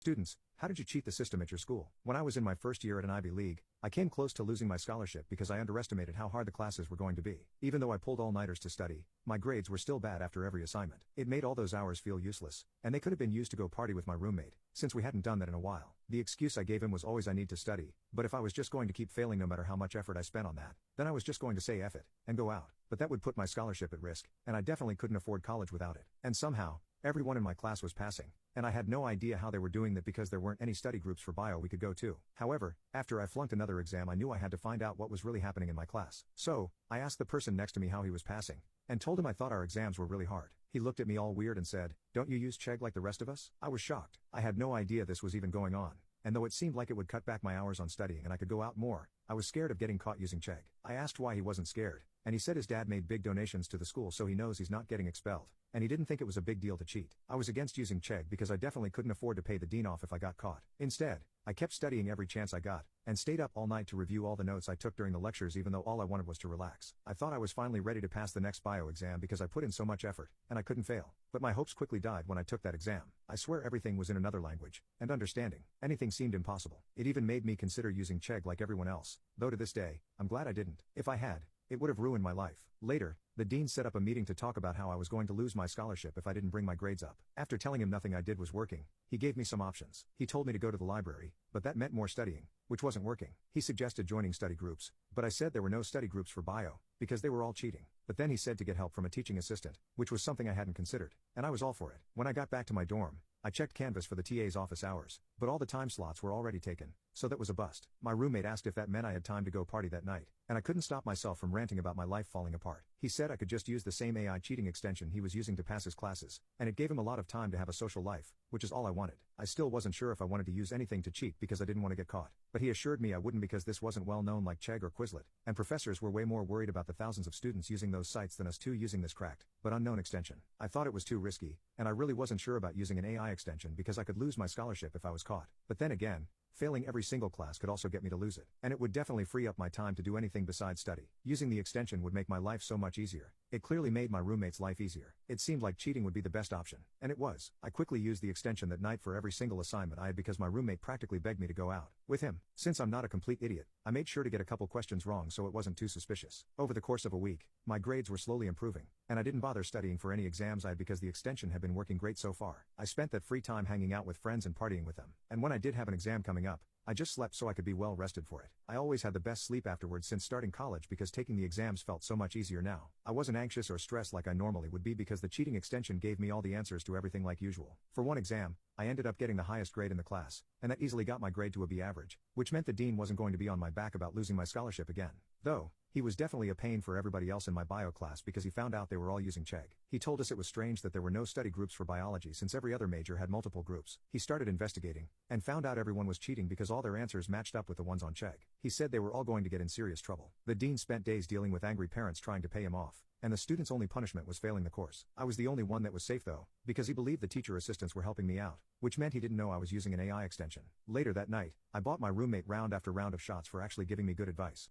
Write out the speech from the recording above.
Students, how did you cheat the system at your school? When I was in my first year at an Ivy League, I came close to losing my scholarship because I underestimated how hard the classes were going to be. Even though I pulled all-nighters to study, my grades were still bad after every assignment. It made all those hours feel useless, and they could have been used to go party with my roommate, since we hadn't done that in a while. The excuse I gave him was always I need to study, but if I was just going to keep failing no matter how much effort I spent on that, then I was just going to say F it, and go out. But that would put my scholarship at risk, and I definitely couldn't afford college without it. And somehow, everyone in my class was passing, and I had no idea how they were doing that because there weren't any study groups for bio we could go to. However, after I flunked another exam I knew I had to find out what was really happening in my class. So, I asked the person next to me how he was passing, and told him I thought our exams were really hard. He looked at me all weird and said, "Don't you use Chegg like the rest of us?" I was shocked. I had no idea this was even going on, and though it seemed like it would cut back my hours on studying and I could go out more, I was scared of getting caught using Chegg. I asked why he wasn't scared, and he said his dad made big donations to the school so he knows he's not getting expelled, and he didn't think it was a big deal to cheat. I was against using Chegg because I definitely couldn't afford to pay the dean off if I got caught. Instead, I kept studying every chance I got, and stayed up all night to review all the notes I took during the lectures even though all I wanted was to relax. I thought I was finally ready to pass the next bio exam because I put in so much effort, and I couldn't fail. But my hopes quickly died when I took that exam. I swear everything was in another language, and understanding anything seemed impossible. It even made me consider using Chegg like everyone else, though to this day, I'm glad I didn't. If I had, it would have ruined my life. Later, the dean set up a meeting to talk about how I was going to lose my scholarship if I didn't bring my grades up. After telling him nothing I did was working, he gave me some options. He told me to go to the library, but that meant more studying, which wasn't working. He suggested joining study groups, but I said there were no study groups for bio, because they were all cheating. But then he said to get help from a teaching assistant, which was something I hadn't considered, and I was all for it. When I got back to my dorm, I checked Canvas for the TA's office hours, but all the time slots were already taken, so that was a bust. My roommate asked if that meant I had time to go party that night, and I couldn't stop myself from ranting about my life falling apart. He said I could just use the same AI cheating extension he was using to pass his classes, and it gave him a lot of time to have a social life, which is all I wanted. I still wasn't sure if I wanted to use anything to cheat because I didn't want to get caught, but he assured me I wouldn't because this wasn't well known like Chegg or Quizlet, and professors were way more worried about the thousands of students using those sites than us two using this cracked, but unknown extension. I thought it was too risky, and I really wasn't sure about using an AI extension because I could lose my scholarship if I was caught. But then again, failing every single class could also get me to lose it, and it would definitely free up my time to do anything besides study. Using the extension would make my life so much easier. It clearly made my roommate's life easier. It seemed like cheating would be the best option, and it was. I quickly used the extension that night for every single assignment I had because my roommate practically begged me to go out with him. Since I'm not a complete idiot, I made sure to get a couple questions wrong so it wasn't too suspicious. Over the course of a week, my grades were slowly improving, and I didn't bother studying for any exams I had because the extension had been working great so far. I spent that free time hanging out with friends and partying with them, and when I did have an exam coming up, I just slept so I could be well rested for it. I always had the best sleep afterwards since starting college because taking the exams felt so much easier now. I wasn't anxious or stressed like I normally would be because the cheating extension gave me all the answers to everything like usual. For one exam, I ended up getting the highest grade in the class, and that easily got my grade to a B average, which meant the dean wasn't going to be on my back about losing my scholarship again. Though, he was definitely a pain for everybody else in my bio class because he found out they were all using Chegg. He told us it was strange that there were no study groups for biology since every other major had multiple groups. He started investigating, and found out everyone was cheating because all their answers matched up with the ones on Chegg. He said they were all going to get in serious trouble. The dean spent days dealing with angry parents trying to pay him off, and the student's only punishment was failing the course. I was the only one that was safe though, because he believed the teacher assistants were helping me out, which meant he didn't know I was using an AI extension. Later that night, I bought my roommate round after round of shots for actually giving me good advice.